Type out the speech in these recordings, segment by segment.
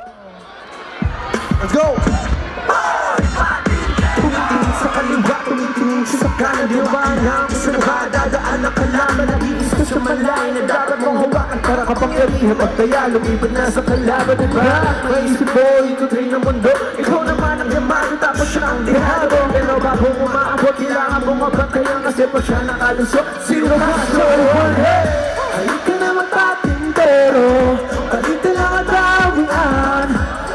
Let's go! Tumitingin sa kaliwa, tumitingin sa kanan, di ba alam sa nakadadaan ang kalaban? Nag-iis ka sa malay na dapat mong hawakan para kapangyarihan magtaya, lumipad na sa kalaban, di ba? Maisip mo, ito train ng mundo, ikaw naman ang yaman, tapos siya ang dihado. Pero bago mo maabot, kailangan mong mabantayan kasi pa siya nakalusot. Sino ka sa world? Halika na magpatintero, kalita lang ang dawian,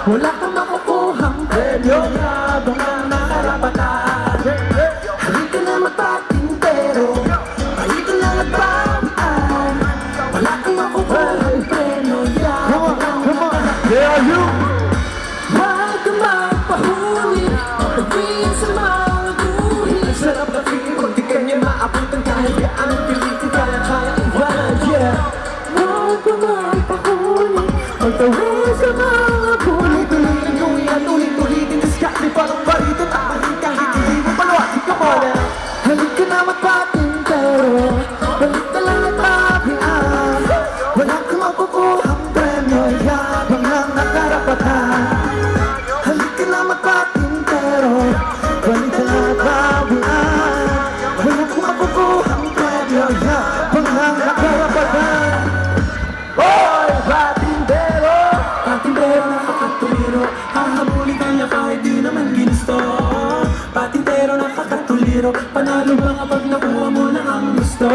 wala kang makukuhang premyo, habang ang nakarapatan. Halika na magpatintero, kalita lang ang dawian, wala kang makukuhang premyo, habang ang nakarapatan. Huwag kang magpahuli, pagpagpiliin sa mga guhit. Ang sarap na feeling pag di kanya maabutan kahit gaano pilitin kaya iwanan. Huwag kang magpahuli, pagtawin sa mga guhit. Tuloy-tuloy gawin at ulit-ulitin diskarte parang barito, tapahin kahit hindi mo paluatin ka muna. Halika na magpatintero, balik na lang at tabian, wala kang makukuhang premyo, yabang ang nakarapatan. Halika na magpatintero, balik na lang at tabian, wala kang makukuhang premyo, yabang ang nakarapatan. Hoy, patintero! Patintero nakakatuliro, hahabulin kanya kahit di naman ginusto. Patintero nakakatuliro, panalo ba kapag nakuha mo na ang gusto?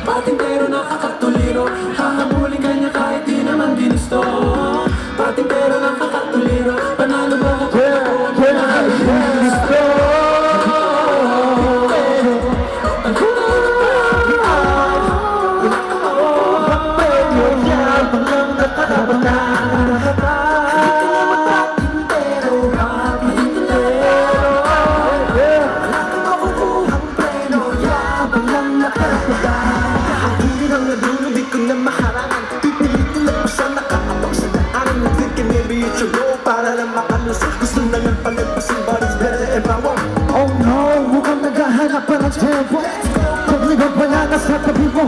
Patintero nakakatuliro, hahabulin kanya kahit di naman ginusto. Patintero nakakatuliro, panalo ba kapag nakuha mo na ang gusto? Para lang makalusot, gusto na lang palagpasin, but it's better if I won't. Oh no, mukhang naghahanap pa ng tempo. Pag nagpapala na sa tabi mo,